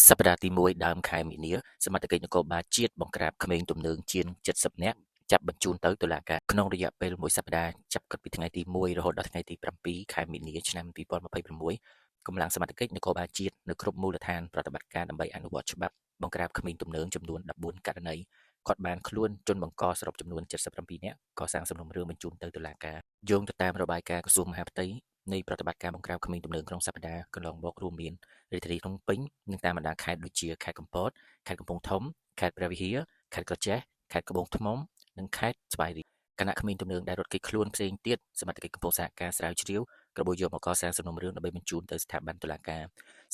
សប្តាហ៍ទី1ដើមខែមីនា សមត្ថកិច្ចនគរបាលជាតិបង្ក្រាបក្មេងទំនើងជាង70នាក់ចាប់បញ្ជូនទៅតុលាការក្នុងរយៈពេល1សប្តាហ៍ចាប់ពីថ្ងៃទី1រហូតដល់ថ្ងៃទី7ខែមីនាឆ្នាំ2026កម្លាំងសមត្ថកិច្ចនគរបាលជាតិនៅគ្រប់មូលដ្ឋានប្រតិបត្តិការដើម្បីអនុវត្តច្បាប់បង្ក្រាបក្មេងទំនើងចំនួន14ករណីគាត់បានខ្លួនជនបង្កសរុបចំនួន77នាក់កសាងសំណុំរឿងបញ្ជូនទៅតុលាការយោងទៅតាមរបាយការណ៍ក្រសួងមហាផ្ទៃនៃប្រតិបត្តិការបង្ក្រាបក្មេងទំនើងក្នុងសប្តាហ៍កន្លងមករួមមានរាជធានីភ្នំពេញនិងតាមបណ្ដាខេត្តដូចជាខេត្តកំពតខេត្តកំពង់ធំខេត្តព្រះវិហារខេត្តក្រចេះខេត្តត្បូងថ្មនិងខេត្តស្វាយរៀងគណៈក្មេងទំនើងដែលរត់គេចខ្លួនផ្សេងទៀតសមត្ថកិច្ចកំពុងសហការស្រាវជ្រាវក្របួនយកមកកសាងសំណុំរឿងដើម្បីបញ្ជូនទៅស្ថាប័នតុលាការ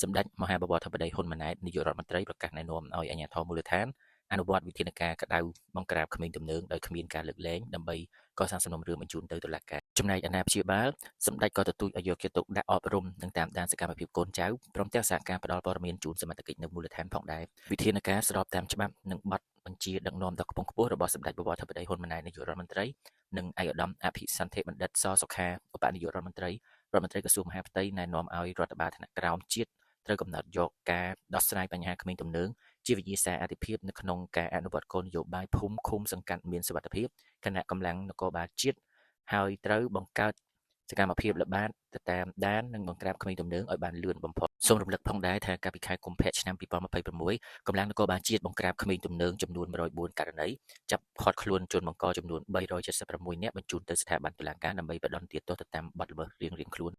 សម្ដេចមហាបវរធិបតីហ៊ុនម៉ាណែតនាយករដ្ឋមន្ត្រីប្រកាសណែនាំឲ្យអាជ្ញាធរមូលដ្ឋានអនុវត្តវិធានការក្តៅបង្ក្រាបក្មេងទំនើងដោយគ្មានការលើកលែងដើម្បីកសាងសំណុំរឿងបញ្ជូនទៅតុលាការចំណែកអាណាព្យាបាលសម្ដេចក៏ទទូចឲ្យយកចិត្តទុកដាក់អប់រំនិងតាមដានសកម្មភាពកូនចៅព្រមទាំងសហការផ្តល់ព័ត៌មានជូនសមត្ថកិច្ចនៅមូលដ្ឋានផងដែរវិធានការស្របតាមច្បាប់និងបទបញ្ជាដឹកនាំដ៏ខ្ពង់ខ្ពស់របស់សម្ដេចបវរធិបតីហ៊ុនម៉ាណែតនាយករដ្ឋមន្ត្រីនិងឯកឧត្តមអភិសន្ធិបណ្ឌិតសសុខាឧបនាយករដ្ឋមន្ត្រីក្រសួងមហាផ្ទៃណែនាំឲ្យរដ្ឋបាលថ្នាក់ក្រោមជាតិត្រូវកំណត់យកការដោះស្រាយបញ្ហាក្មេងទំនើងជាវិញ្ញាសាអាទិភាពនៅក្នុងការអនុវត្តគោលនយោបាយភូមិឃុំសង្កាត់មានសុវត្ថិភាពគណៈកម្លាំងនគរបាលជាតិហើយត្រូវបង្កើតសកម្មភាពល្បាតទៅតាមដាននិងបង្ក្រាបក្មេងទំនើងឲ្យបានលឿនបំផុតសូមរំលឹកផងដែរថាកាលពីខែកុម្ភៈឆ្នាំ2026កម្លាំងនគរបាលជាតិបង្ក្រាបក្មេងទំនើងចំនួន104ករណីចាប់ឃាត់ខ្លួនជនបង្កចំនួន376នាក់បញ្ជូនទៅស្ថាប័នតុលាការដើម្បីផ្តន្ទាទោសទៅតាមបទល្មើសរៀងៗខ្លួន